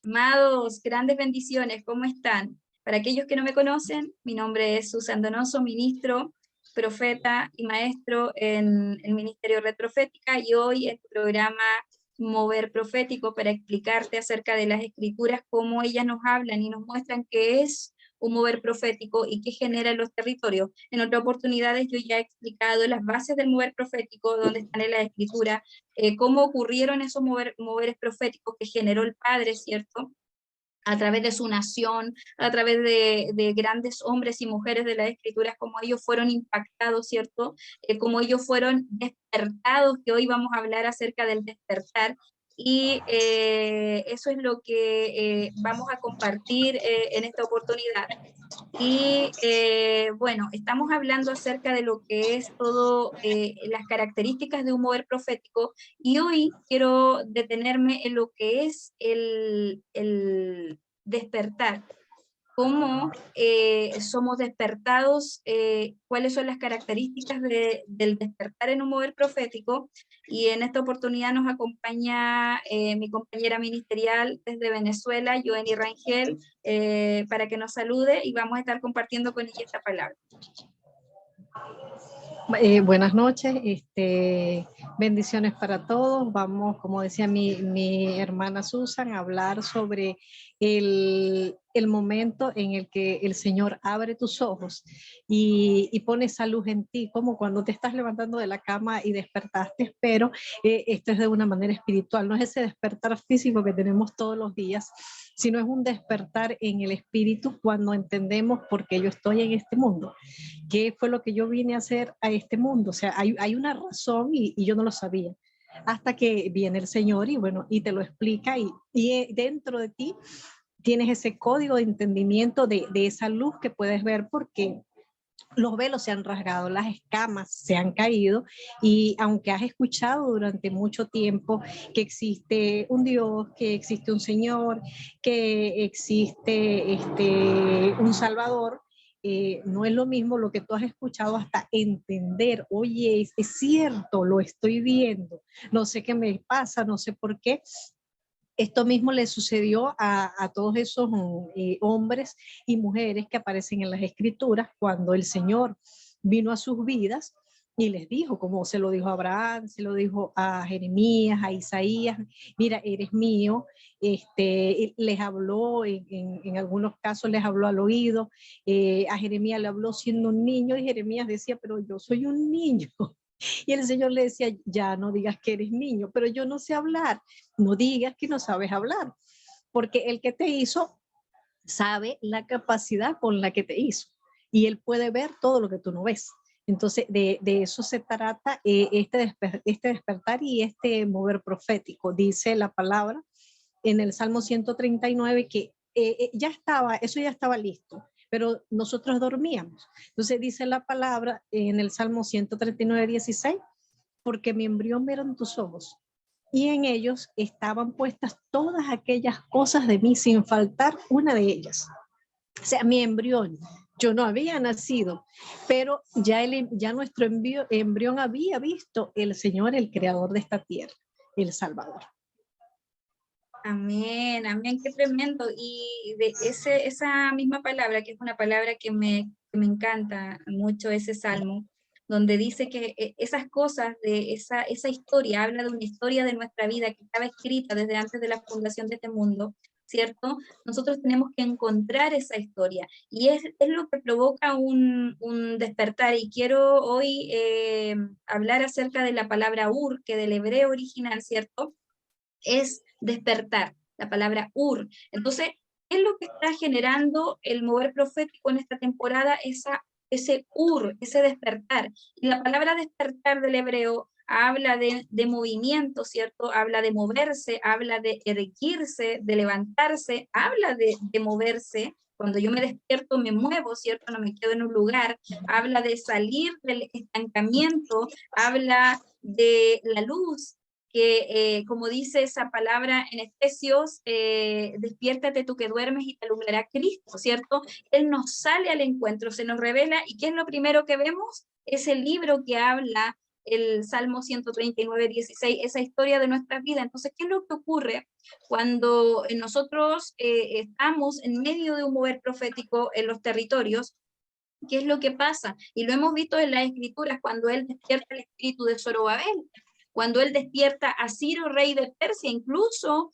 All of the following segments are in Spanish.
Amados, grandes bendiciones, ¿cómo están? Para aquellos que no me conocen, mi nombre es Susan Donoso, ministro, profeta y maestro en el Ministerio Red Profética, y hoy en tu programa Mover Profético para explicarte acerca de las escrituras, cómo ellas nos hablan y nos muestran qué es un mover profético y qué genera en los territorios. En otras oportunidades yo ya he explicado las bases del mover profético, donde están en la escritura, cómo ocurrieron esos moveres proféticos que generó el Padre, ¿cierto? A través de su nación, a través de grandes hombres y mujeres de las escrituras, como ellos fueron impactados, ¿cierto? Como ellos fueron despertados, que hoy vamos a hablar acerca del despertar, y eso es lo que vamos a compartir en esta oportunidad. Y bueno, estamos hablando acerca de lo que es todo, las características de un mover profético, y hoy quiero detenerme en lo que es el despertar. Cómo somos despertados, cuáles son las características del despertar en un mover profético, y en esta oportunidad nos acompaña mi compañera ministerial desde Venezuela, Joenny Rangel, para que nos salude, y vamos a estar compartiendo con ella esta palabra. Buenas noches, bendiciones para todos. Vamos, como decía mi hermana Susan, a hablar sobre el momento en el que el Señor abre tus ojos y pone esa luz en ti, como cuando te estás levantando de la cama y despertaste, pero esto es de una manera espiritual, no es ese despertar físico que tenemos todos los días, sino es un despertar en el espíritu cuando entendemos por qué yo estoy en este mundo. ¿Qué fue lo que yo vine a hacer a este mundo? O sea, hay una razón y yo no lo sabía. Hasta que viene el Señor y bueno, y te lo explica y dentro de ti tienes ese código de entendimiento de esa luz que puedes ver porque los velos se han rasgado, las escamas se han caído y aunque has escuchado durante mucho tiempo que existe un Dios, que existe un Señor, que existe un Salvador, no es lo mismo lo que tú has escuchado hasta entender, oye, es cierto, lo estoy viendo, no sé qué me pasa, no sé por qué. Esto mismo le sucedió a todos esos hombres y mujeres que aparecen en las escrituras cuando el Señor vino a sus vidas y les dijo, como se lo dijo a Abraham, se lo dijo a Jeremías, a Isaías, mira, eres mío. Les habló, en algunos casos les habló al oído, a Jeremías le habló siendo un niño y Jeremías decía, pero yo soy un niño. Y el Señor le decía, ya no digas que eres niño, pero yo no sé hablar, no digas que no sabes hablar, porque el que te hizo sabe la capacidad con la que te hizo y él puede ver todo lo que tú no ves. Entonces, de eso se trata este despertar y este mover profético. Dice la palabra en el Salmo 139 que eso ya estaba listo, pero nosotros dormíamos. Entonces dice la palabra en el Salmo 139, 16, porque mi embrión vieron tus ojos y en ellos estaban puestas todas aquellas cosas de mí sin faltar una de ellas. O sea, mi embrión, yo no había nacido, pero ya nuestro embrión había visto el Señor, el creador de esta tierra, el Salvador. Amén, amén, qué tremendo. Y de esa misma palabra, que es una palabra que me encanta mucho, ese salmo, donde dice que esas cosas, de esa historia, habla de una historia de nuestra vida que estaba escrita desde antes de la fundación de este mundo, ¿cierto? Nosotros tenemos que encontrar esa historia, y es lo que provoca un despertar. Y quiero hoy hablar acerca de la palabra ur, que del hebreo original, ¿cierto?, es despertar, la palabra ur. Entonces, ¿qué es lo que está generando el mover profético en esta temporada? Ese ur, ese despertar. Y la palabra despertar del hebreo habla de movimiento, ¿cierto? Habla de moverse, habla de erguirse, de levantarse, habla de moverse. Cuando yo me despierto me muevo, ¿cierto? No me quedo en un lugar. Habla de salir del estancamiento, habla de la luz, que como dice esa palabra en Efesios, despiértate tú que duermes y te alumbrará Cristo, ¿cierto? Él nos sale al encuentro, se nos revela, y ¿qué es lo primero que vemos? Es el libro que habla, el Salmo 139, 16, esa historia de nuestras vidas. Entonces, ¿qué es lo que ocurre cuando nosotros estamos en medio de un mover profético en los territorios, ¿qué es lo que pasa? Y lo hemos visto en las escrituras, cuando él despierta el espíritu de Zorobabel, cuando él despierta a Ciro, rey de Persia, incluso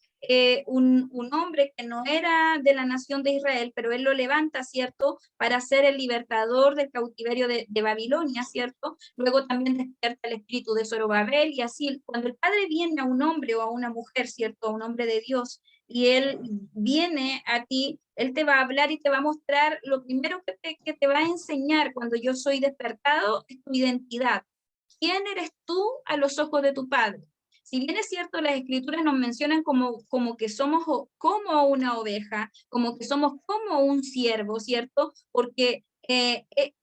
un hombre que no era de la nación de Israel, pero él lo levanta, ¿cierto?, para ser el libertador del cautiverio de Babilonia, ¿cierto? Luego también despierta el espíritu de Zorobabel, y así, cuando el Padre viene a un hombre o a una mujer, ¿cierto?, a un hombre de Dios, y él viene a ti, él te va a hablar y te va a mostrar, lo primero que te va a enseñar cuando yo soy despertado es tu identidad. ¿Quién eres tú a los ojos de tu Padre? Si bien es cierto, las escrituras nos mencionan como que somos como una oveja, como que somos como un siervo, ¿cierto? Porque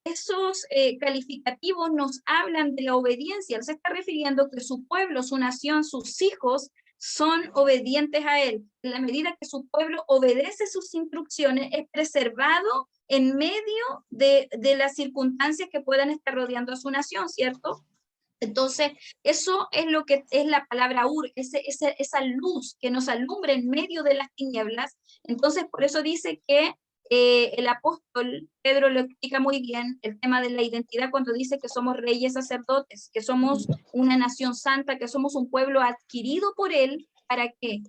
esos calificativos nos hablan de la obediencia. Él se está refiriendo que su pueblo, su nación, sus hijos son obedientes a él. En la medida que su pueblo obedece sus instrucciones, es preservado en medio de las circunstancias que puedan estar rodeando a su nación, ¿cierto? Entonces, eso es lo que es la palabra ur, esa luz que nos alumbra en medio de las tinieblas. Entonces, por eso dice que el apóstol Pedro lo explica muy bien, el tema de la identidad, cuando dice que somos reyes sacerdotes, que somos una nación santa, que somos un pueblo adquirido por él. ¿Para qué?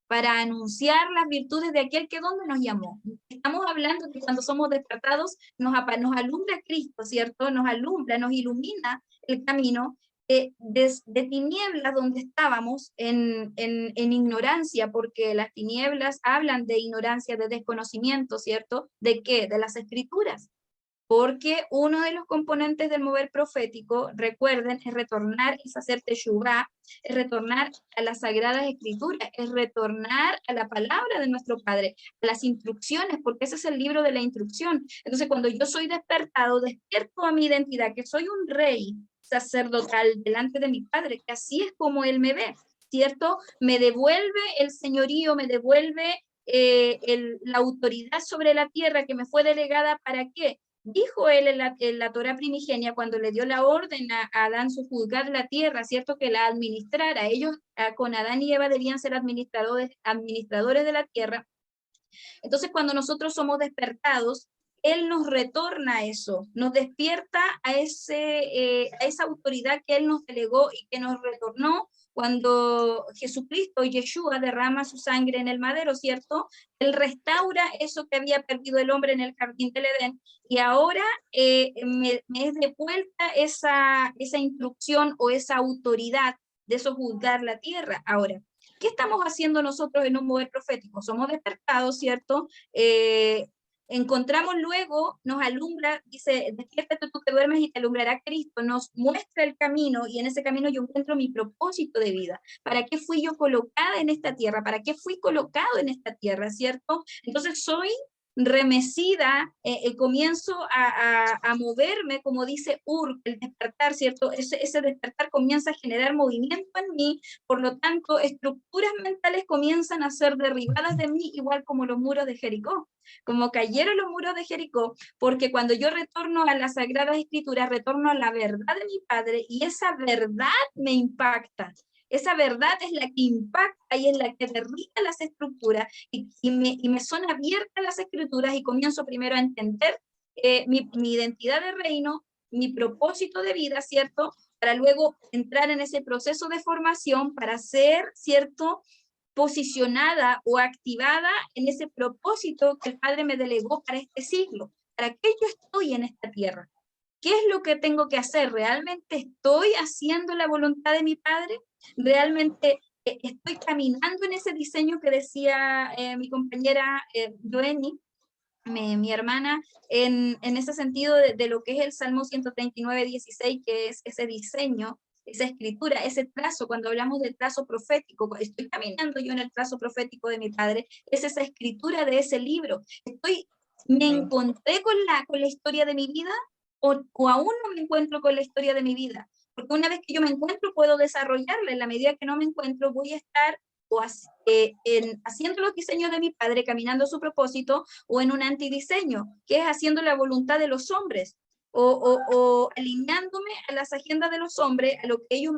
Para anunciar las virtudes de aquel que donde nos llamó. Estamos hablando que cuando somos despertados nos alumbra Cristo, ¿cierto? Nos alumbra, nos ilumina el camino de tinieblas donde estábamos en ignorancia, porque las tinieblas hablan de ignorancia, de desconocimiento, ¿cierto? ¿De qué? De las escrituras. Porque uno de los componentes del mover profético, recuerden, es retornar, es hacer teshuvá, es retornar a las sagradas escrituras, es retornar a la palabra de nuestro Padre, a las instrucciones, porque ese es el libro de la instrucción. Entonces, cuando yo soy despertado, despierto a mi identidad, que soy un rey sacerdotal delante de mi Padre, que así es como Él me ve, ¿cierto? Me devuelve el señorío, me devuelve la autoridad sobre la tierra que me fue delegada. ¿Para qué? Dijo él en la Torá primigenia, cuando le dio la orden a Adán juzgar la tierra, ¿cierto?, que la administrara. Ellos con Adán y Eva debían ser administradores de la tierra. Entonces, cuando nosotros somos despertados, él nos retorna eso, nos despierta a esa autoridad que él nos delegó y que nos retornó cuando Jesucristo, Yeshua, derrama su sangre en el madero, ¿cierto? Él restaura eso que había perdido el hombre en el jardín del Edén, y ahora me es devuelta esa instrucción o esa autoridad de sojuzgar la tierra. Ahora, ¿qué estamos haciendo nosotros en un mover profético? Somos despertados, ¿cierto? Encontramos luego, nos alumbra, dice, despiértate tú que duermes y te alumbrará Cristo, nos muestra el camino, y en ese camino yo encuentro mi propósito de vida. ¿Para qué fui yo colocada en esta tierra? ¿Para qué fui colocado en esta tierra, cierto? Entonces soy remecida, comienzo a moverme, como dice Ur, el despertar, ¿cierto? Ese despertar comienza a generar movimiento en mí, por lo tanto, estructuras mentales comienzan a ser derribadas de mí, igual como los muros de Jericó, como cayeron los muros de Jericó, porque cuando yo retorno a las Sagradas Escrituras, retorno a la verdad de mi Padre, y esa verdad me impacta. Esa verdad es la que impacta y es la que derriba las estructuras, y me son abiertas las escrituras, y comienzo primero a entender mi identidad de reino, mi propósito de vida, ¿cierto? Para luego entrar en ese proceso de formación para ser, ¿cierto?, posicionada o activada en ese propósito que el Padre me delegó para este siglo. ¿Para qué yo estoy en esta tierra? ¿Qué es lo que tengo que hacer? ¿Realmente estoy haciendo la voluntad de mi Padre? ¿Realmente estoy caminando en ese diseño que decía mi compañera Joenny, mi hermana, en ese sentido de lo que es el Salmo 139:16, que es ese diseño, esa escritura, ese trazo? Cuando hablamos del trazo profético, estoy caminando yo en el trazo profético de mi Padre, es esa escritura de ese libro. ¿Me encontré con la historia de mi vida, o aún no me encuentro con la historia de mi vida? Porque una vez que yo me encuentro, puedo desarrollarla. En la medida que no me encuentro, voy a estar haciendo los diseños de mi Padre, caminando su propósito, o en un antidiseño, que es haciendo la voluntad de los hombres, o alineándome a las agendas de los hombres, a lo que ellos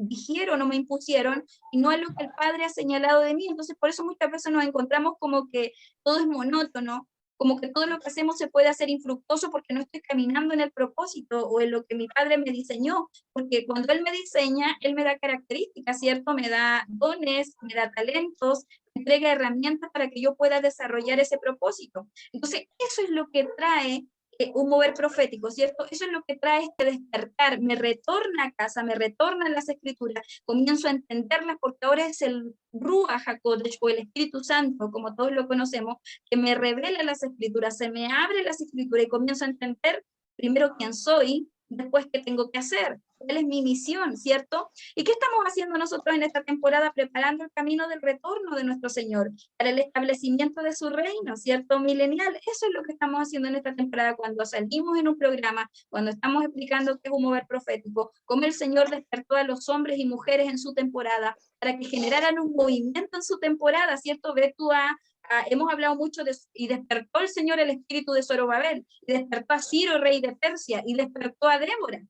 dijeron o me impusieron, y no es lo que el Padre ha señalado de mí. Entonces, por eso muchas veces nos encontramos como que todo es monótono, como que todo lo que hacemos se puede hacer infructuoso porque no estoy caminando en el propósito o en lo que mi Padre me diseñó, porque cuando Él me diseña, Él me da características, ¿cierto? Me da dones, me da talentos, me entrega herramientas para que yo pueda desarrollar ese propósito. Entonces, eso es lo que trae un mover profético, ¿cierto? Eso es lo que trae este despertar, me retorna a casa, me retorna a las escrituras, comienzo a entenderlas porque ahora es el Ruach HaKodesh o el Espíritu Santo, como todos lo conocemos, que me revela las escrituras, se me abre las escrituras y comienzo a entender primero quién soy, después qué tengo que hacer, cuál es mi misión, ¿cierto? ¿Y qué estamos haciendo nosotros en esta temporada? Preparando el camino del retorno de nuestro Señor, para el establecimiento de su reino, ¿cierto? Milenial. Eso es lo que estamos haciendo en esta temporada cuando salimos en un programa, cuando estamos explicando qué es un mover profético, cómo el Señor despertó a los hombres y mujeres en su temporada, para que generaran un movimiento en su temporada, ¿cierto? Ve tú hemos hablado mucho y despertó el Señor el espíritu de Zorobabel, y despertó a Ciro, rey de Persia, y despertó a Débora,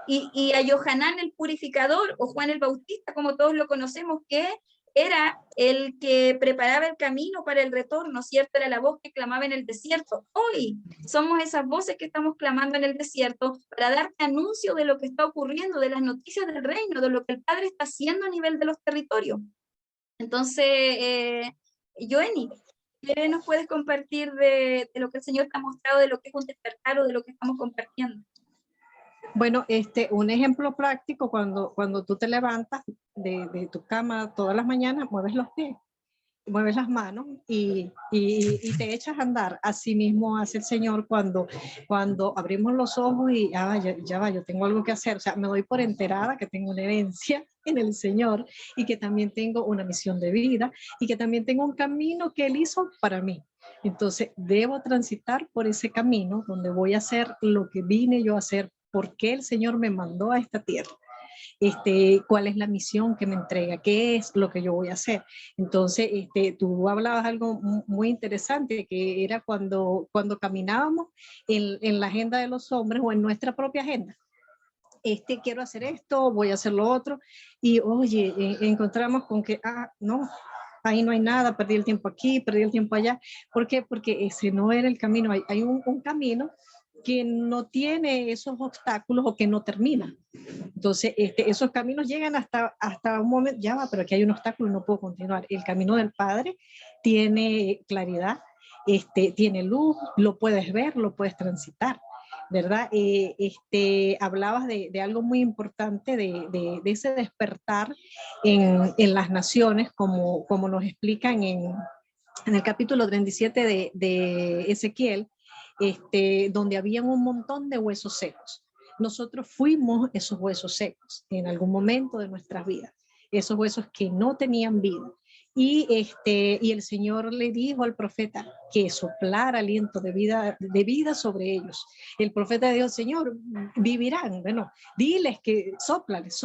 y a Yohanan el purificador, o Juan el Bautista, como todos lo conocemos, que era el que preparaba el camino para el retorno, ¿cierto? Era la voz que clamaba en el desierto. Hoy somos esas voces que estamos clamando en el desierto para darte anuncio de lo que está ocurriendo, de las noticias del reino, de lo que el Padre está haciendo a nivel de los territorios. Entonces, Joeni, ¿qué nos puedes compartir de lo que el Señor te ha mostrado, de lo que es un despertar o de lo que estamos compartiendo? Bueno, un ejemplo práctico, cuando tú te levantas de tu cama todas las mañanas, mueves los pies, mueves las manos y te echas a andar. Así mismo hace el Señor cuando abrimos los ojos y ya va, yo tengo algo que hacer. O sea, me doy por enterada que tengo una herencia en el Señor y que también tengo una misión de vida y que también tengo un camino que Él hizo para mí. Entonces, debo transitar por ese camino donde voy a hacer lo que vine yo a hacer, porque el Señor me mandó a esta tierra. Cuál es la misión que me entrega, qué es lo que yo voy a hacer. Entonces, tú hablabas algo muy interesante, que era cuando caminábamos en la agenda de los hombres o en nuestra propia agenda. Quiero hacer esto, voy a hacer lo otro, y oye, encontramos con que, no, ahí no hay nada, perdí el tiempo aquí, perdí el tiempo allá. ¿Por qué? Porque ese no era el camino. Hay un camino que no tiene esos obstáculos o que no termina. Entonces, esos caminos llegan hasta un momento, ya va, pero aquí hay un obstáculo, no puedo continuar. El camino del Padre tiene claridad, tiene luz, lo puedes ver, lo puedes transitar, ¿verdad? Hablabas de algo muy importante, de ese despertar en las naciones, como nos explican en el capítulo 37 de Ezequiel, donde habían un montón de huesos secos. Nosotros fuimos esos huesos secos en algún momento de nuestras vidas, esos huesos que no tenían vida. Y el Señor le dijo al profeta que soplara aliento de vida sobre ellos. El profeta dijo: Señor, vivirán. Bueno, diles que sóplales.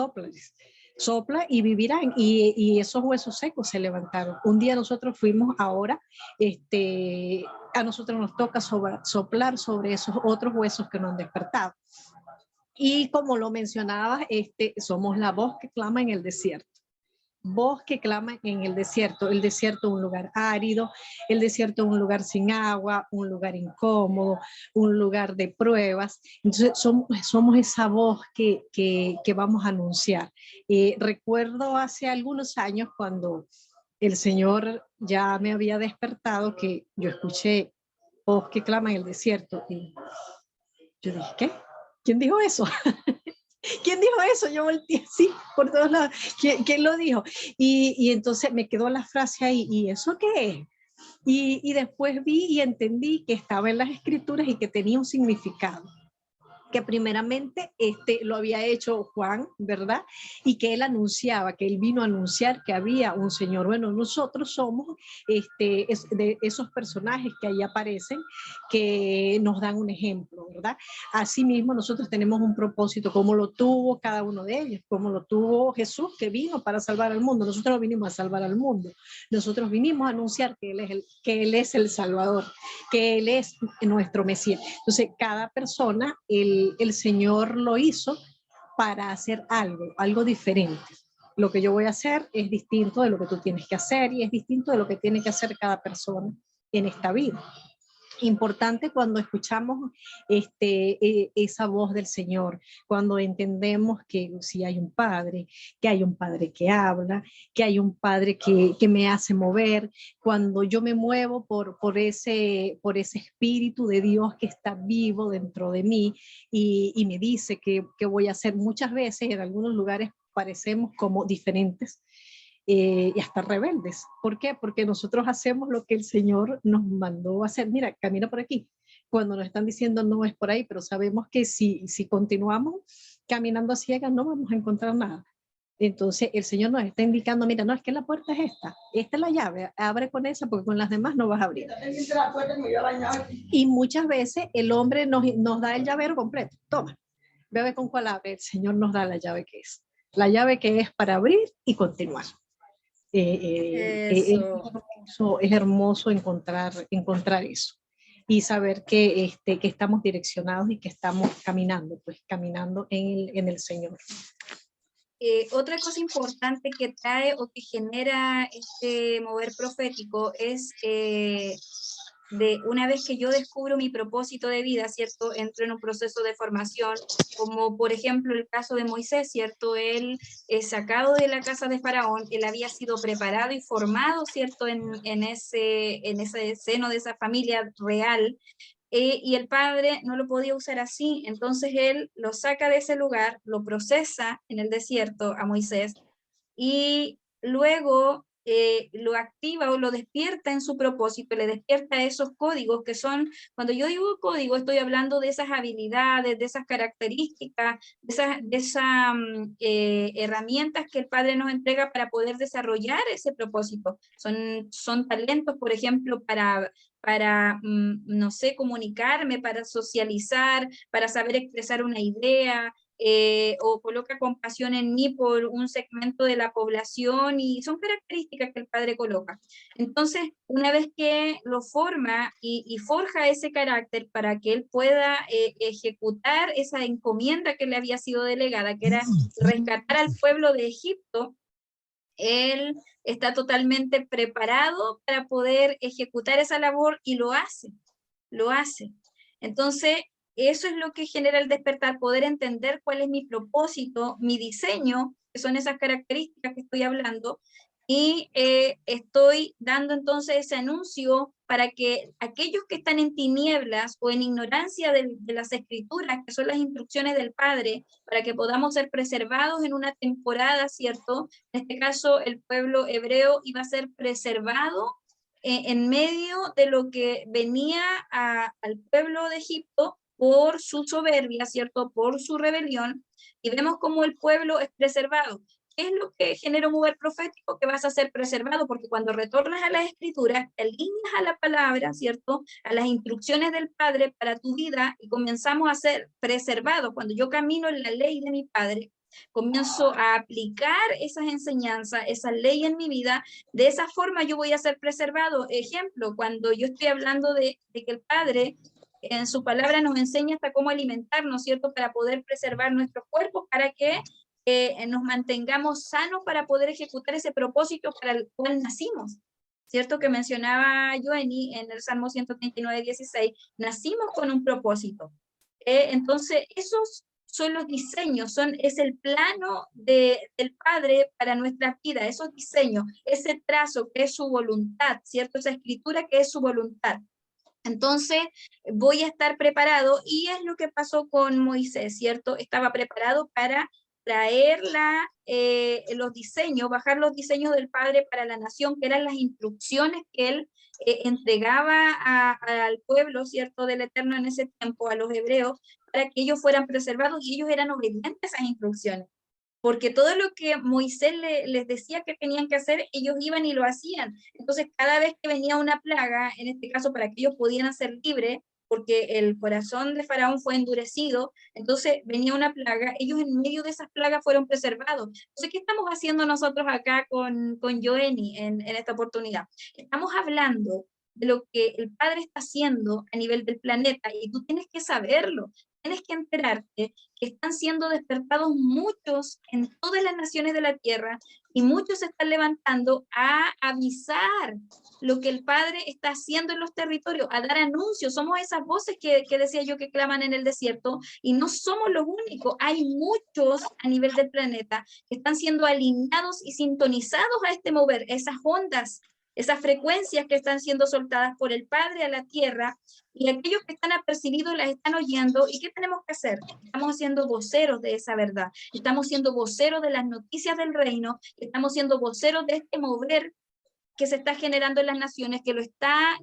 Sopla y vivirán. Y esos huesos secos se levantaron. Un día nosotros fuimos, ahora a nosotros nos toca soplar sobre esos otros huesos que nos han despertado. Y como lo mencionaba, somos la voz que clama en el desierto. Voz que clama en el desierto es un lugar árido, el desierto es un lugar sin agua, un lugar incómodo, un lugar de pruebas. Entonces somos esa voz que vamos a anunciar. Recuerdo hace algunos años cuando el Señor ya me había despertado, que yo escuché voz que clama en el desierto y yo dije: ¿qué? ¿Quién dijo eso? ¿Quién dijo eso? Yo volteé así por todos lados. ¿Quién lo dijo? Y entonces me quedó la frase ahí: ¿y eso qué es? Y después vi y entendí que estaba en las escrituras y que tenía un significado. Que primeramente lo había hecho Juan, ¿verdad? Y que él anunciaba, que él vino a anunciar que había un Señor. Bueno, nosotros somos de esos personajes que ahí aparecen, que nos dan un ejemplo, ¿verdad? Asimismo, nosotros tenemos un propósito, como lo tuvo cada uno de ellos, como lo tuvo Jesús, que vino para salvar al mundo. Nosotros no vinimos a salvar al mundo, nosotros vinimos a anunciar que Él es el Salvador, que Él es nuestro Mesías. Entonces, cada persona, el Señor lo hizo para hacer algo diferente. Lo que yo voy a hacer es distinto de lo que tú tienes que hacer y es distinto de lo que tiene que hacer cada persona en esta vida. Importante cuando escuchamos esa voz del Señor, cuando entendemos que si hay un Padre, que hay un Padre que habla, que hay un Padre que me hace mover, cuando yo me muevo por ese Espíritu de Dios que está vivo dentro de mí y me dice que voy a hacer. Muchas veces en algunos lugares parecemos como diferentes, y hasta rebeldes. ¿Por qué? Porque nosotros hacemos lo que el Señor nos mandó a hacer. Mira, camina por aquí. Cuando nos están diciendo no es por ahí, pero sabemos que si continuamos caminando a ciegas no vamos a encontrar nada. Entonces el Señor nos está indicando, mira, no, es que la puerta es esta es la llave, abre con esa porque con las demás no vas a abrir. Y muchas veces el hombre nos da el llavero completo. Toma, bebe con cuál abre. El Señor nos da la llave que es. La llave que es para abrir y continuar. Eso. Es hermoso encontrar eso y saber que estamos direccionados y que estamos caminando en el Señor. Otra cosa importante que trae o que genera este mover profético es de una vez que yo descubro mi propósito de vida, ¿cierto? Entro en un proceso de formación, como por ejemplo el caso de Moisés, ¿cierto? Él es sacado de la casa de Faraón, él había sido preparado y formado, ¿cierto? En ese seno de esa familia real, y el padre no lo podía usar así, entonces él lo saca de ese lugar, lo procesa en el desierto a Moisés, y luego lo activa o lo despierta en su propósito, le despierta esos códigos que son, cuando yo digo código, estoy hablando de esas habilidades, de esas características, de esas herramientas que el Padre nos entrega para poder desarrollar ese propósito. Son talentos, por ejemplo, no sé, comunicarme, para socializar, para saber expresar una idea, o coloca compasión en mí por un segmento de la población, y son características que el Padre coloca. Entonces, una vez que lo forma y forja ese carácter para que él pueda ejecutar esa encomienda que le había sido delegada, que era rescatar al pueblo de Egipto, él está totalmente preparado para poder ejecutar esa labor y lo hace. Entonces, eso es lo que genera el despertar, poder entender cuál es mi propósito, mi diseño, que son esas características que estoy hablando, y estoy dando entonces ese anuncio para que aquellos que están en tinieblas o en ignorancia de las escrituras, que son las instrucciones del Padre, para que podamos ser preservados en una temporada, ¿cierto? En este caso, el pueblo hebreo iba a ser preservado en medio de lo que venía al pueblo de Egipto por su soberbia, ¿cierto? Por su rebelión, y vemos cómo el pueblo es preservado. ¿Qué es lo que genera un mover profético? Que vas a ser preservado, porque cuando retornas a las escrituras, te alineas a la palabra, ¿cierto? A las instrucciones del Padre para tu vida, y comenzamos a ser preservados. Cuando yo camino en la ley de mi Padre, comienzo a aplicar esas enseñanzas, esa ley en mi vida, de esa forma yo voy a ser preservado. Ejemplo, cuando yo estoy hablando de que el Padre en su palabra nos enseña hasta cómo alimentarnos, ¿cierto? Para poder preservar nuestros cuerpos, para que nos mantengamos sanos, para poder ejecutar ese propósito para el cual nacimos. ¿Cierto? Que mencionaba Joenny en el Salmo 139:16, nacimos con un propósito. Entonces, esos son los diseños, es el plano del Padre para nuestras vidas, esos diseños, ese trazo que es su voluntad, ¿cierto? Esa escritura que es su voluntad. Entonces voy a estar preparado, y es lo que pasó con Moisés, ¿cierto? Estaba preparado para traer los diseños, bajar los diseños del Padre para la nación, que eran las instrucciones que él entregaba al pueblo, ¿cierto? Del Eterno en ese tiempo, a los hebreos, para que ellos fueran preservados, y ellos eran obedientes a esas instrucciones. Porque todo lo que Moisés les decía que tenían que hacer, ellos iban y lo hacían. Entonces, cada vez que venía una plaga, en este caso para que ellos pudieran ser libres, porque el corazón de Faraón fue endurecido, entonces venía una plaga, ellos en medio de esas plagas fueron preservados. Entonces, ¿qué estamos haciendo nosotros acá con Joenny en esta oportunidad? Estamos hablando de lo que el Padre está haciendo a nivel del planeta, y tú tienes que saberlo. tienes que enterarte que están siendo despertados muchos en todas las naciones de la tierra, y muchos se están levantando a avisar lo que el Padre está haciendo en los territorios, a dar anuncios. Somos esas voces que decía yo que claman en el desierto, y no somos los únicos. Hay muchos a nivel del planeta que están siendo alineados y sintonizados a este mover, esas ondas, esas frecuencias que están siendo soltadas por el Padre a la tierra, y aquellos que están apercibidos las están oyendo. ¿Y qué tenemos que hacer? Estamos siendo voceros de esa verdad, estamos siendo voceros de las noticias del reino, estamos siendo voceros de este mover que se está generando en las naciones, que lo está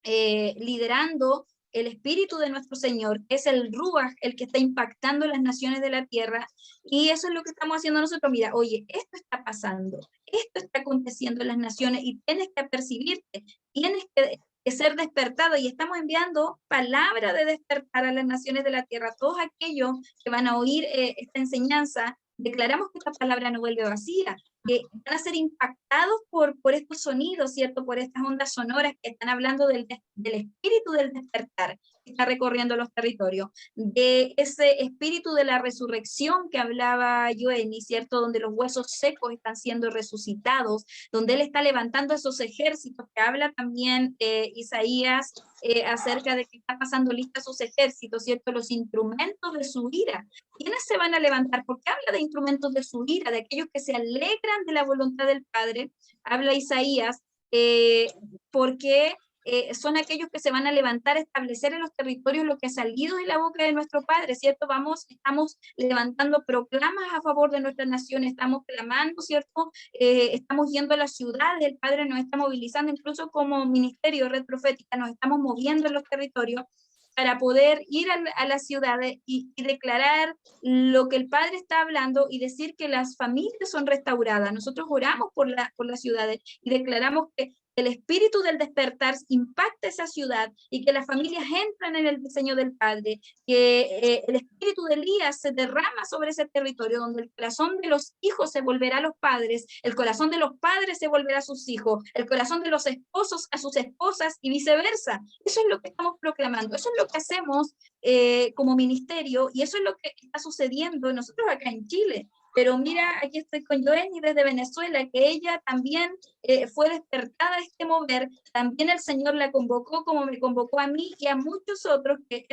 liderando el Espíritu de nuestro Señor, que es el Ruach, el que está impactando las naciones de la tierra. Y eso es lo que estamos haciendo nosotros. Mira, oye, esto está pasando, esto está aconteciendo en las naciones, y tienes que percibirte, tienes que ser despertado, y estamos enviando palabra de despertar a las naciones de la tierra. Todos aquellos que van a oír esta enseñanza, declaramos que esta palabra no vuelve vacía, que van a ser impactados por estos sonidos, ¿cierto? Por estas ondas sonoras que están hablando del espíritu del despertar que está recorriendo los territorios, de ese espíritu de la resurrección que hablaba Joeni, ¿cierto? Donde los huesos secos están siendo resucitados, donde Él está levantando esos ejércitos, que habla también Isaías acerca de que está pasando lista sus ejércitos, ¿cierto? Los instrumentos de su ira. ¿Quiénes se van a levantar? Porque habla de instrumentos de su ira, de aquellos que se alegran de la voluntad del Padre. Habla Isaías, porque son aquellos que se van a levantar a establecer en los territorios lo que ha salido de la boca de nuestro Padre, ¿cierto? Estamos levantando proclamas a favor de nuestras naciones, estamos clamando, ¿cierto? Estamos yendo a las ciudades, el Padre nos está movilizando, incluso como ministerio Red Profética, nos estamos moviendo en los territorios para poder ir a las ciudades y declarar lo que el Padre está hablando, y decir que las familias son restauradas. Nosotros oramos por las ciudades y declaramos que el espíritu del despertar impacta esa ciudad, y que las familias entran en el diseño del Padre, que el espíritu de Elías se derrama sobre ese territorio, donde el corazón de los hijos se volverá a los padres, el corazón de los padres se volverá a sus hijos, el corazón de los esposos a sus esposas, y viceversa. Eso es lo que estamos proclamando, eso es lo que hacemos como ministerio, y eso es lo que está sucediendo nosotros acá en Chile. Pero mira, aquí estoy con Joeni desde Venezuela, que ella también fue despertada a este mover. También el Señor la convocó, como me convocó a mí y a muchos otros que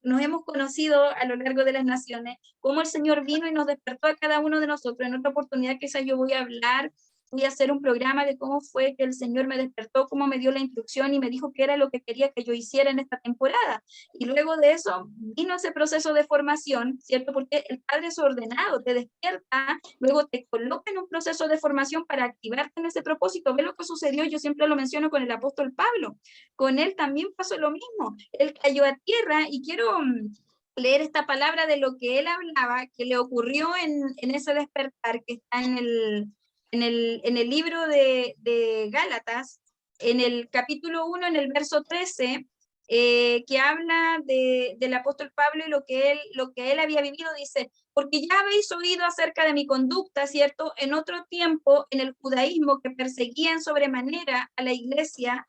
nos hemos conocido a lo largo de las naciones, como el Señor vino y nos despertó a cada uno de nosotros. En otra oportunidad quizás yo voy a hacer un programa de cómo fue que el Señor me despertó, cómo me dio la instrucción y me dijo qué era lo que quería que yo hiciera en esta temporada. Y luego de eso vino ese proceso de formación, ¿cierto? Porque el Padre es ordenado, te despierta, luego te coloca en un proceso de formación para activarte en ese propósito. Ve lo que sucedió, yo siempre lo menciono con el apóstol Pablo. Con él también pasó lo mismo. Él cayó a tierra, y quiero leer esta palabra de lo que él hablaba, que le ocurrió en ese despertar que está en el libro de Gálatas, en el capítulo 1, en el verso 13, que habla del apóstol Pablo y lo que él había vivido. Dice: porque ya habéis oído acerca de mi conducta, ¿cierto? En otro tiempo, en el judaísmo, que perseguía en sobremanera a la iglesia,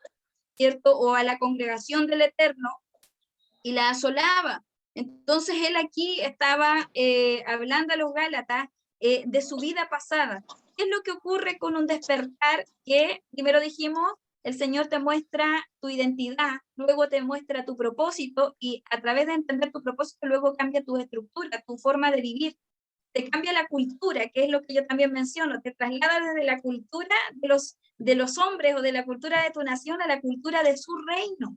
¿cierto? O a la congregación del Eterno, y la asolaba. Entonces él aquí estaba hablando a los Gálatas de su vida pasada. ¿Qué es lo que ocurre con un despertar? Que primero dijimos, el Señor te muestra tu identidad, luego te muestra tu propósito, y a través de entender tu propósito luego cambia tu estructura, tu forma de vivir. Te cambia la cultura, que es lo que yo también menciono, te traslada desde la cultura de los hombres o de la cultura de tu nación a la cultura de su reino,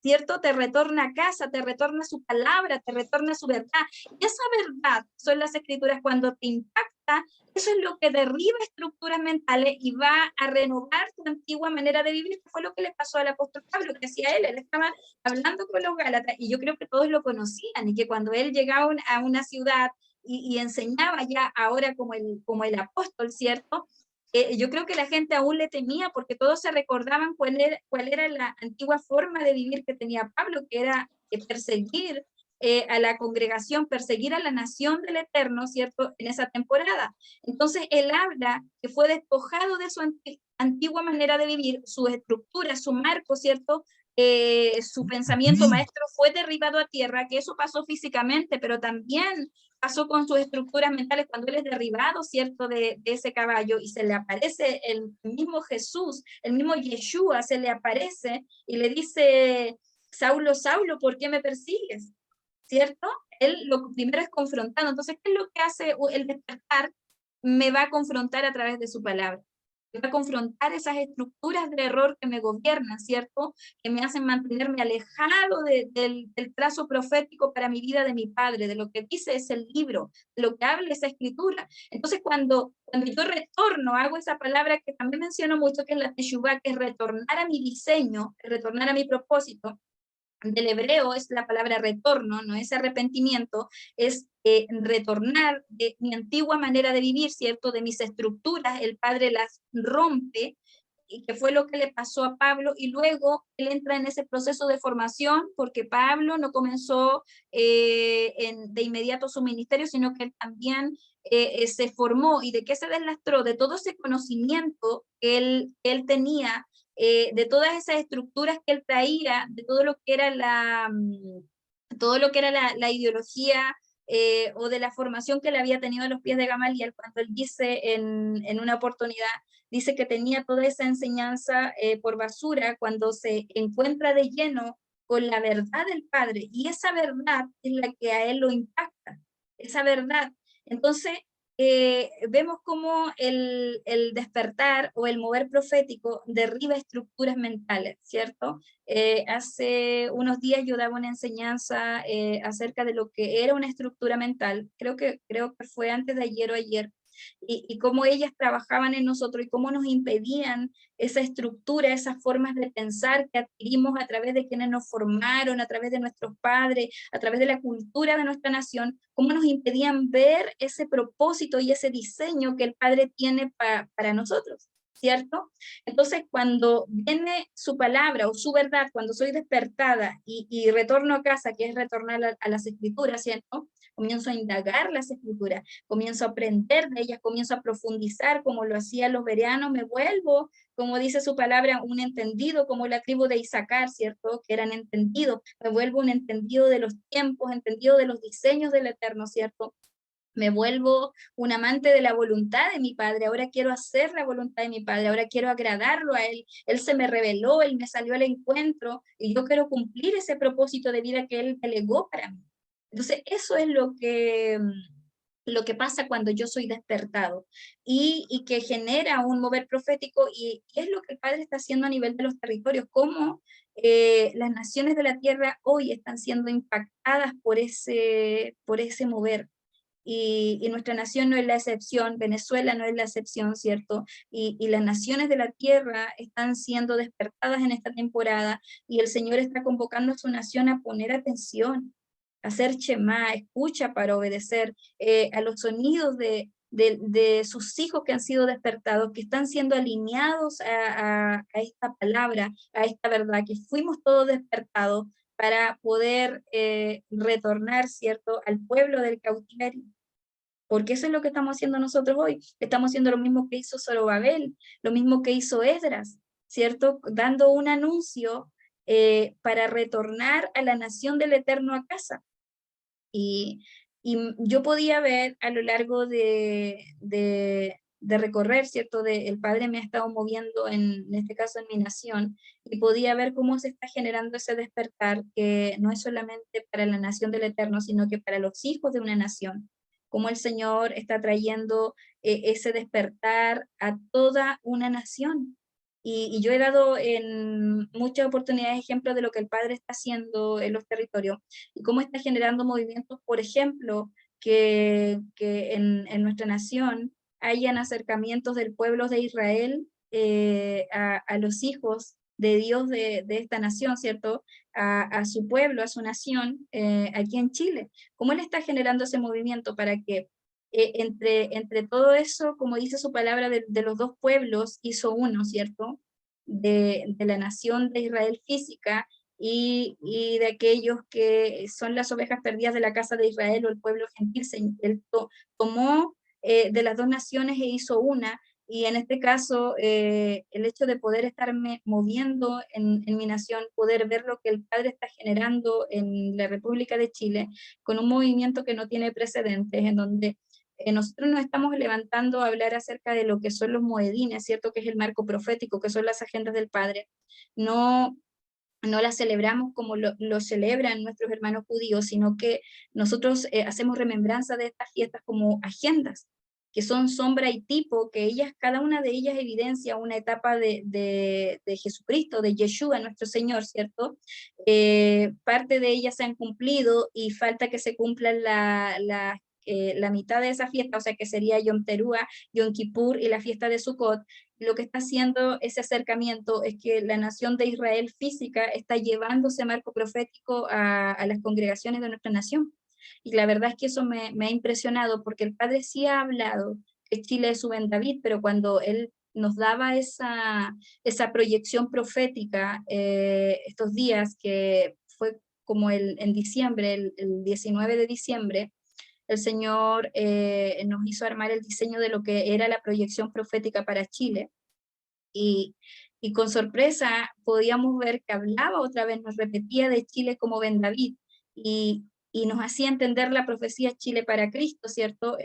¿cierto? Te retorna a casa, te retorna su palabra, te retorna su verdad. Y esa verdad son las escrituras. Cuando te impacta, eso es lo que derriba estructuras mentales y va a renovar tu antigua manera de vivir, que fue lo que le pasó al apóstol Pablo, que hacía él estaba hablando con los Gálatas, y yo creo que todos lo conocían, y que cuando él llegaba a una ciudad y enseñaba ya ahora como el apóstol, ¿cierto? Yo creo que la gente aún le temía, porque todos se recordaban cuál era la antigua forma de vivir que tenía Pablo, que era perseguir a la congregación, perseguir a la nación del Eterno, ¿cierto? En esa temporada. Entonces él habla que fue despojado de su antigua manera de vivir, su estructura, su marco, ¿cierto? Su pensamiento maestro fue derribado a tierra, que eso pasó físicamente, pero también pasó con sus estructuras mentales cuando él es derribado, ¿cierto? De ese caballo y se le aparece el mismo Jesús, el mismo Yeshua se le aparece y le dice, Saulo, Saulo, ¿por qué me persigues? ¿Cierto? Él lo primero es confrontando. Entonces, ¿qué es lo que hace el despertar? Me va a confrontar a través de su palabra. Me va a confrontar esas estructuras de error que me gobiernan, ¿cierto? Que me hacen mantenerme alejado del trazo profético para mi vida de mi padre, de lo que dice ese libro, de lo que habla esa escritura. Entonces, cuando yo retorno, hago esa palabra que también menciono mucho, que es la teshuvá, que es retornar a mi diseño, retornar a mi propósito. Del hebreo es la palabra retorno, no es arrepentimiento, es retornar de mi antigua manera de vivir, ¿cierto? De mis estructuras, el Padre las rompe, y que fue lo que le pasó a Pablo, y luego él entra en ese proceso de formación, porque Pablo no comenzó de inmediato su ministerio, sino que él también se formó. ¿Y de qué se deslastró? De todo ese conocimiento que él tenía, de todas esas estructuras que él traía, de todo lo que era la ideología o de la formación que él había tenido a los pies de Gamaliel, cuando él dice en una oportunidad, dice que tenía toda esa enseñanza por basura, cuando se encuentra de lleno con la verdad del Padre, y esa verdad es la que a él lo impacta, esa verdad. Entonces, vemos cómo el despertar o el mover profético derriba estructuras mentales, ¿cierto? Hace unos días yo daba una enseñanza acerca de lo que era una estructura mental, creo que fue antes de ayer o ayer, y cómo ellas trabajaban en nosotros y cómo nos impedían esa estructura, esas formas de pensar que adquirimos a través de quienes nos formaron, a través de nuestros padres, a través de la cultura de nuestra nación, cómo nos impedían ver ese propósito y ese diseño que el Padre tiene para nosotros, ¿cierto? Entonces, cuando viene su palabra o su verdad, cuando soy despertada y retorno a casa, que es retornar a las escrituras, ¿cierto? Comienzo a indagar las escrituras, comienzo a aprender de ellas, comienzo a profundizar como lo hacían los bereanos, me vuelvo, como dice su palabra, un entendido, como la tribu de Isaacar, ¿cierto? Que eran entendidos, me vuelvo un entendido de los tiempos, entendido de los diseños del Eterno, ¿cierto? Me vuelvo un amante de la voluntad de mi Padre, ahora quiero hacer la voluntad de mi Padre, ahora quiero agradarlo a Él se me reveló, Él me salió al encuentro, y yo quiero cumplir ese propósito de vida que Él delegó para mí. Entonces, eso es lo que pasa cuando yo soy despertado y que genera un mover profético y es lo que el Padre está haciendo a nivel de los territorios, cómo las naciones de la tierra hoy están siendo impactadas por ese mover. Y nuestra nación no es la excepción, Venezuela no es la excepción, ¿cierto? Y las naciones de la tierra están siendo despertadas en esta temporada y el Señor está convocando a su nación a poner atención, a hacer Shema, escucha para obedecer a los sonidos de sus hijos que han sido despertados, que están siendo alineados a esta palabra, a esta verdad, que fuimos todos despertados para poder retornar, ¿cierto?, al pueblo del cautiverio. Porque eso es lo que estamos haciendo nosotros hoy. Estamos haciendo lo mismo que hizo Zorobabel, lo mismo que hizo Esdras, ¿cierto? Dando un anuncio para retornar a la nación del Eterno a casa. Y yo podía ver a lo largo de recorrer, ¿cierto? El Padre me ha estado moviendo, en este caso en mi nación, y podía ver cómo se está generando ese despertar, que no es solamente para la nación del Eterno, sino que para los hijos de una nación. Cómo el Señor está trayendo ese despertar a toda una nación. Y yo he dado en muchas oportunidades ejemplos de lo que el Padre está haciendo en los territorios y cómo está generando movimientos, por ejemplo, que en nuestra nación hayan acercamientos del pueblo de Israel a los hijos de Dios de esta nación, ¿cierto? A su pueblo, a su nación, aquí en Chile. ¿Cómo Él está generando ese movimiento para que entre todo eso, como dice su palabra, de los dos pueblos hizo uno, ¿cierto? De la nación de Israel física y de aquellos que son las ovejas perdidas de la casa de Israel o el pueblo gentil. Él tomó de las dos naciones e hizo una, Y en este caso, el hecho de poder estarme moviendo en mi nación, poder ver lo que el Padre está generando en la República de Chile, con un movimiento que no tiene precedentes, en donde nosotros nos estamos levantando a hablar acerca de lo que son los moedines, ¿cierto? Que es el marco profético, que son las agendas del Padre. No, no las celebramos como lo celebran nuestros hermanos judíos, sino que nosotros hacemos remembranza de estas fiestas como agendas, que son sombra y tipo, que ellas, cada una de ellas evidencia una etapa de Jesucristo, de Yeshua, nuestro Señor, ¿cierto? Parte de ellas se han cumplido y falta que se cumplan la mitad de esa fiesta, o sea que sería Yom Teruah, Yom Kippur y la fiesta de Sukkot. Lo que está haciendo ese acercamiento es que la nación de Israel física está llevando ese marco profético a las congregaciones de nuestra nación. Y la verdad es que eso me ha impresionado, porque el Padre sí ha hablado que Chile es su Ben David, pero cuando él nos daba esa proyección profética estos días, que fue como en diciembre, el 19 de diciembre, el Señor nos hizo armar el diseño de lo que era la proyección profética para Chile. Y, y con sorpresa podíamos ver que hablaba otra vez, nos repetía de Chile como Ben David, y nos hacía entender la profecía Chile para Cristo, ¿cierto?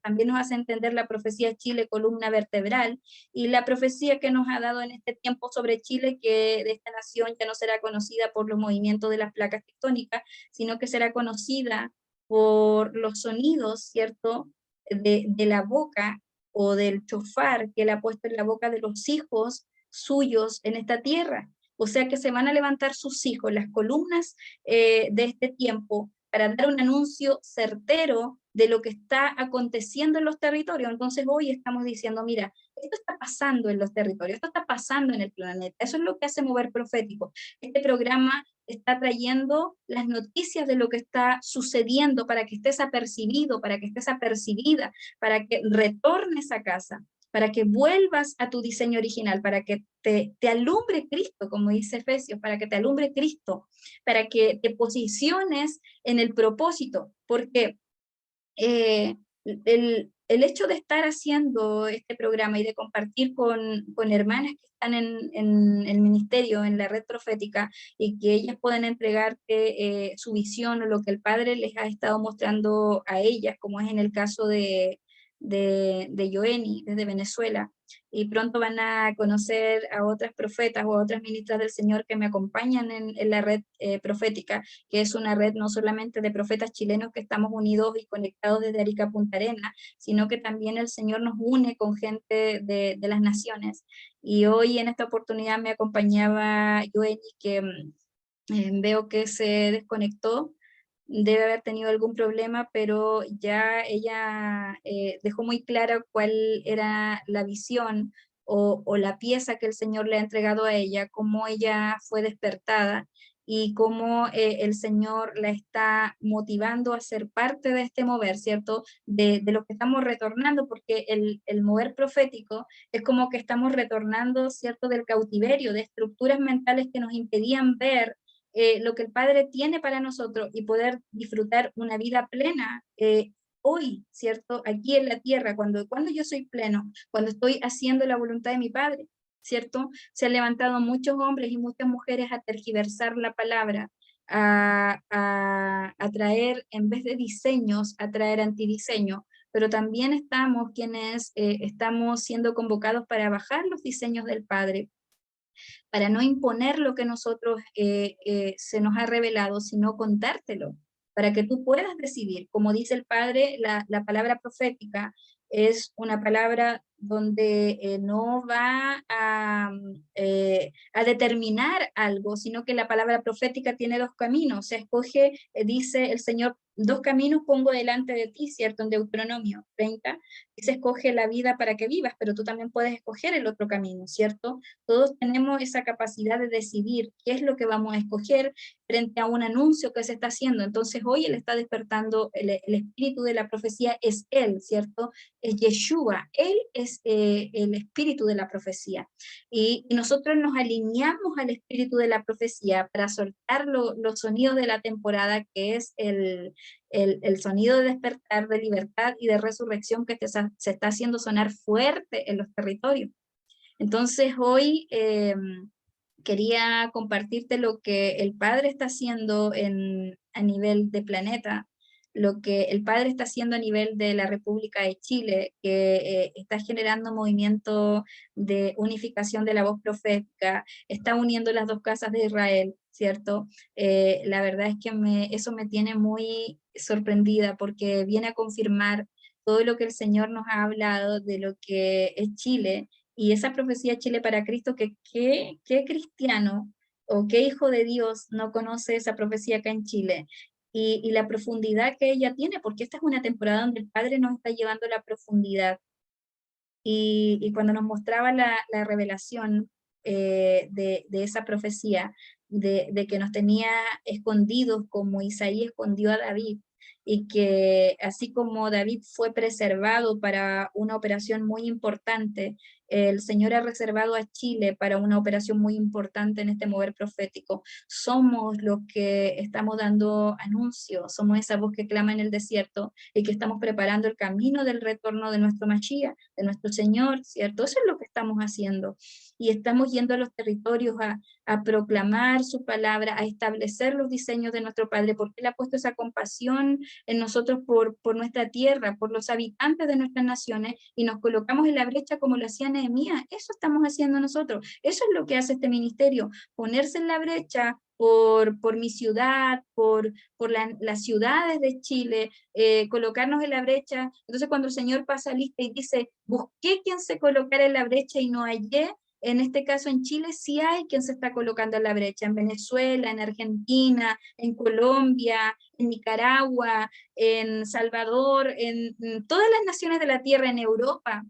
También nos hace entender la profecía Chile columna vertebral, y la profecía que nos ha dado en este tiempo sobre Chile, que de esta nación ya no será conocida por los movimientos de las placas tectónicas, sino que será conocida por los sonidos, ¿cierto? De la boca o del chofar que él ha puesto en la boca de los hijos suyos en esta tierra. O sea que se van a levantar sus hijos, las columnas de este tiempo, para dar un anuncio certero de lo que está aconteciendo en los territorios. Entonces hoy estamos diciendo, mira, esto está pasando en los territorios, esto está pasando en el planeta. Eso es lo que hace Mover Profético. Este programa está trayendo las noticias de lo que está sucediendo para que estés apercibido, para que estés apercibida, para que retornes a casa, para que vuelvas a tu diseño original, para que te alumbre Cristo, como dice Efesios, para que te alumbre Cristo, para que te posiciones en el propósito, porque el hecho de estar haciendo este programa y de compartir con hermanas que están en el ministerio, en la red profética, y que ellas pueden entregarte su visión o lo que el Padre les ha estado mostrando a ellas, como es en el caso de Joeni, desde Venezuela, y pronto van a conocer a otras profetas o a otras ministras del Señor que me acompañan en la red profética, que es una red no solamente de profetas chilenos que estamos unidos y conectados desde Arica a Punta Arenas, sino que también el Señor nos une con gente de las naciones. Y hoy en esta oportunidad me acompañaba Joeni, que veo que se desconectó, debe haber tenido algún problema, pero ya ella dejó muy clara cuál era la visión o la pieza que el Señor le ha entregado a ella, cómo ella fue despertada y cómo el Señor la está motivando a ser parte de este mover, ¿cierto? De lo que estamos retornando, porque el mover profético es como que estamos retornando, ¿cierto? Del cautiverio, de estructuras mentales que nos impedían ver lo que el Padre tiene para nosotros y poder disfrutar una vida plena hoy, ¿cierto? Aquí en la tierra, cuando yo soy pleno, cuando estoy haciendo la voluntad de mi Padre, ¿cierto? Se han levantado muchos hombres y muchas mujeres a tergiversar la palabra, a traer, en vez de diseños, a traer antidiseño, pero también estamos quienes estamos siendo convocados para bajar los diseños del Padre, para no imponer lo que nosotros se nos ha revelado, sino contártelo, para que tú puedas decidir. Como dice el Padre, la palabra profética es una palabra donde no va a determinar algo, sino que la palabra profética tiene dos caminos. Se escoge, dice el Señor, dos caminos pongo delante de ti, ¿cierto? En Deuteronomio 30, y se escoge la vida para que vivas, pero tú también puedes escoger el otro camino, ¿cierto? Todos tenemos esa capacidad de decidir qué es lo que vamos a escoger frente a un anuncio que se está haciendo. Entonces hoy Él está despertando, el espíritu de la profecía es Él, ¿cierto? Es Yeshua, Él es el espíritu de la profecía. Y nosotros nos alineamos al espíritu de la profecía para soltar los sonidos de la temporada, que es el sonido de despertar, de libertad y de resurrección que se está haciendo sonar fuerte en los territorios. Entonces hoy quería compartirte lo que el Padre está haciendo a nivel de planeta, lo que el Padre está haciendo a nivel de la República de Chile, que está generando movimiento de unificación de la voz profética, está uniendo las dos casas de Israel, ¿cierto? La verdad es que eso me tiene muy sorprendida porque viene a confirmar todo lo que el Señor nos ha hablado de lo que es Chile, y esa profecía Chile para Cristo, que qué cristiano o qué hijo de Dios no conoce esa profecía acá en Chile, y la profundidad que ella tiene, porque esta es una temporada donde el Padre nos está llevando a la profundidad. Y cuando nos mostraba la revelación de esa profecía, de que nos tenía escondidos como Isaías escondió a David, y que así como David fue preservado para una operación muy importante, el Señor ha reservado a Chile para una operación muy importante en este mover profético. Somos los que estamos dando anuncios, somos esa voz que clama en el desierto y que estamos preparando el camino del retorno de nuestro Mashiach, de nuestro Señor, ¿cierto? Eso es lo que estamos haciendo. Y estamos yendo a los territorios a proclamar su palabra, a establecer los diseños de nuestro Padre, porque Él ha puesto esa compasión en nosotros por nuestra tierra, por los habitantes de nuestras naciones, y nos colocamos en la brecha como lo hacía Nehemías. Eso estamos haciendo nosotros. Eso es lo que hace este ministerio, ponerse en la brecha por mi ciudad, por las ciudades de Chile, colocarnos en la brecha. Entonces cuando el Señor pasa lista y dice, busqué quien se colocara en la brecha y no hallé, en este caso en Chile sí hay quien se está colocando en la brecha, en Venezuela, en Argentina, en Colombia, en Nicaragua, en Salvador, en todas las naciones de la tierra, en Europa.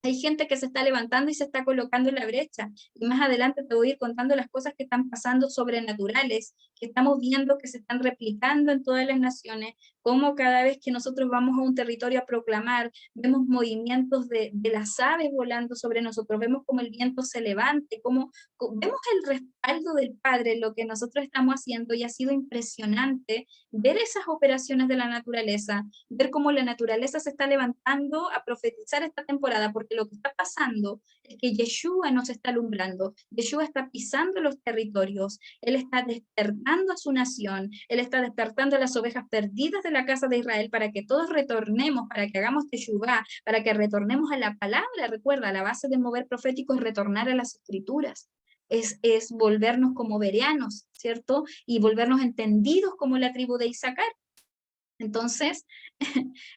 Hay gente que se está levantando y se está colocando en la brecha. Y más adelante te voy a ir contando las cosas que están pasando sobrenaturales, que estamos viendo que se están replicando en todas las naciones, como cada vez que nosotros vamos a un territorio a proclamar, vemos movimientos de las aves volando sobre nosotros, vemos como el viento se levante, vemos el respaldo del Padre en lo que nosotros estamos haciendo, y ha sido impresionante ver esas operaciones de la naturaleza, ver cómo la naturaleza se está levantando a profetizar esta temporada, porque lo que está pasando es que Yeshua nos está alumbrando, Yeshua está pisando los territorios, Él está despertando a su nación, Él está despertando a las ovejas perdidas de la casa de Israel para que todos retornemos, para que hagamos Teshuvá, para que retornemos a la palabra. Recuerda, la base del mover profético es retornar a las escrituras. Es volvernos como bereanos, ¿cierto? Y volvernos entendidos como la tribu de Isaacar. Entonces,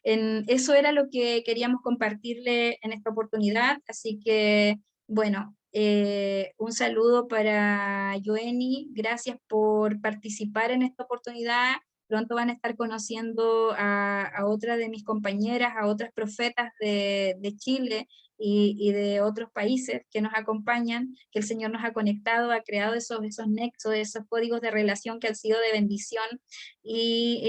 eso era lo que queríamos compartirle en esta oportunidad, así que, bueno, un saludo para Joeni, gracias por participar en esta oportunidad. Pronto van a estar conociendo a otra de mis compañeras, a otras profetas de Chile y de otros países que nos acompañan, que el Señor nos ha conectado, ha creado esos nexos, esos códigos de relación que han sido de bendición. Y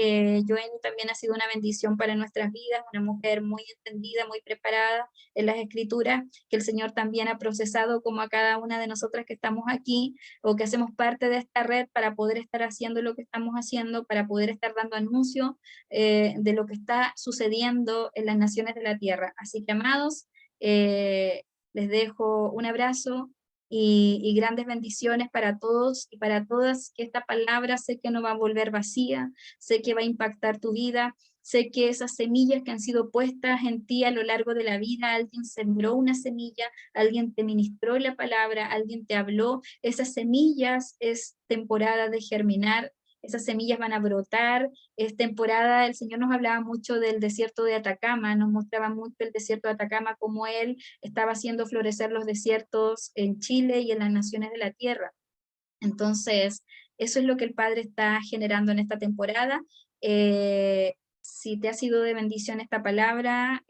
Joeni también ha sido una bendición para nuestras vidas, una mujer muy entendida, muy preparada en las escrituras, que el Señor también ha procesado como a cada una de nosotras que estamos aquí o que hacemos parte de esta red para poder estar haciendo lo que estamos haciendo, para poder estar dando anuncio de lo que está sucediendo en las naciones de la tierra. Así que, amados, les dejo un abrazo y grandes bendiciones para todos y para todas, que esta palabra sé que no va a volver vacía, sé que va a impactar tu vida, sé que esas semillas que han sido puestas en ti a lo largo de la vida, alguien sembró una semilla, alguien te ministró la palabra, alguien te habló, esas semillas es temporada de germinar, esas semillas van a brotar, es temporada, el Señor nos hablaba mucho del desierto de Atacama, nos mostraba mucho el desierto de Atacama, como Él estaba haciendo florecer los desiertos en Chile y en las naciones de la tierra. Entonces, eso es lo que el Padre está generando en esta temporada. Si te ha sido de bendición esta palabra,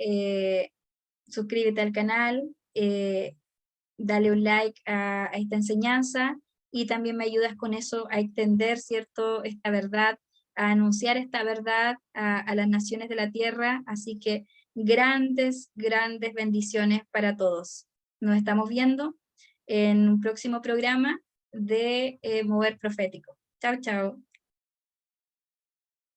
suscríbete al canal, dale un like a esta enseñanza, y también me ayudas con eso a extender, ¿cierto?, esta verdad, a anunciar esta verdad a las naciones de la tierra. Así que grandes, grandes bendiciones para todos. Nos estamos viendo en un próximo programa de Mover Profético. Chao, chao.